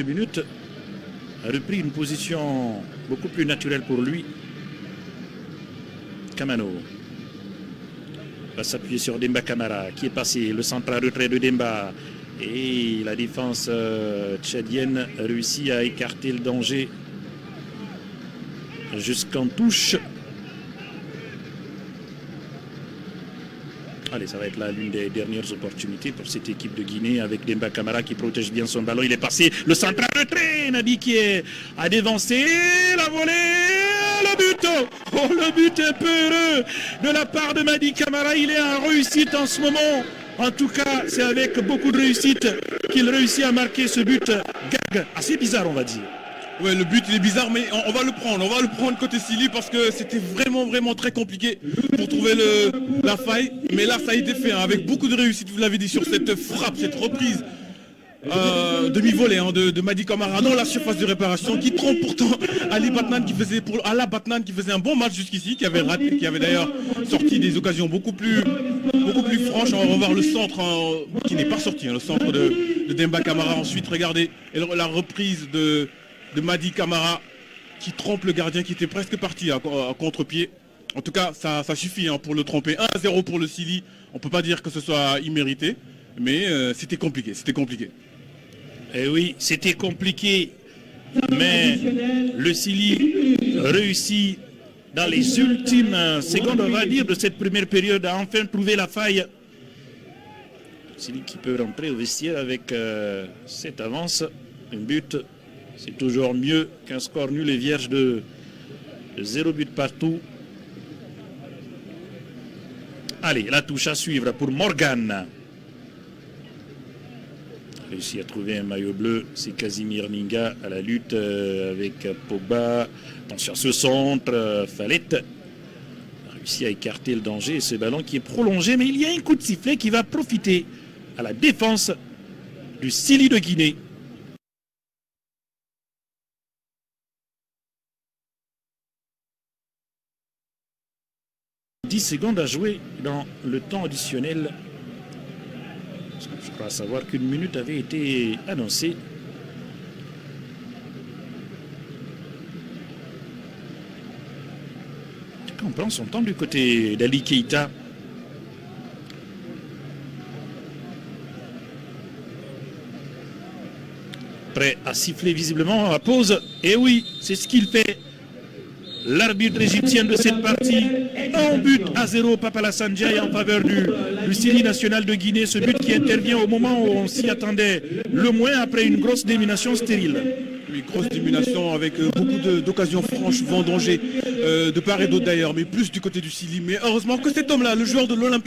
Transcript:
Minutes a repris une position beaucoup plus naturelle pour lui. Kamano va s'appuyer sur Demba Camara qui est passé, le centre à retrait de Demba, et la défense tchadienne réussit à écarter le danger jusqu'en touche. Allez, ça va être là l'une des dernières opportunités pour cette équipe de Guinée avec Demba Camara qui protège bien son ballon. Il est passé, le centre à retrait, Nabi qui a dévancé, la volée, le but. Oh, le but est peu heureux de la part de Madi Camara. Il est en réussite en ce moment. En tout cas, c'est avec beaucoup de réussite qu'il réussit à marquer ce but. Gag, assez bizarre on va dire. Ouais, le but il est bizarre, mais on va le prendre côté Sili parce que c'était vraiment très compliqué pour trouver la faille. Mais là, ça a été fait avec beaucoup de réussite, vous l'avez dit, sur cette frappe, cette reprise demi-volée de Madi Camara dans la surface de réparation, qui trompe pourtant Ali Batnan qui faisait un bon match jusqu'ici, qui avait d'ailleurs sorti des occasions beaucoup plus franches. On va revoir le centre qui n'est pas sorti, le centre de Demba Camara. Ensuite, regardez la reprise de Madi Camara qui trompe le gardien qui était presque parti à contre-pied. En tout cas, ça suffit pour le tromper. 1-0 pour le Sili. On ne peut pas dire que ce soit immérité, mais c'était compliqué. Eh oui, c'était compliqué, mais le Sili réussit dans les ultimes secondes, on va dire, de cette première période à enfin trouver la faille. Le Sili qui peut rentrer au vestiaire avec cette avance, un but. C'est toujours mieux qu'un score nul et vierge de 0 but partout. Allez, la touche à suivre pour Morgan. Réussi à trouver un maillot bleu, c'est Casimir Minga à la lutte avec Pogba. Attention à ce centre, Falette a réussi à écarter le danger et ce ballon qui est prolongé, mais il y a un coup de sifflet qui va profiter à la défense du Sili de Guinée. 10 secondes à jouer dans le temps additionnel. Je crois savoir qu'une minute avait été annoncée. On prend son temps du côté d'Ali Keita. Prêt à siffler visiblement à la pause. Et oui, c'est ce qu'il fait. L'arbitre égyptien de cette partie, 1-0, Papa Alassane Ndiaye en faveur du Sili national de Guinée. Ce but qui intervient au moment où on s'y attendait le moins après une grosse domination stérile. Oui, grosse domination avec beaucoup d'occasions franches, vendangées, de part et d'autre d'ailleurs, mais plus du côté du Sili. Mais heureusement que cet homme-là, le joueur de l'Olympia,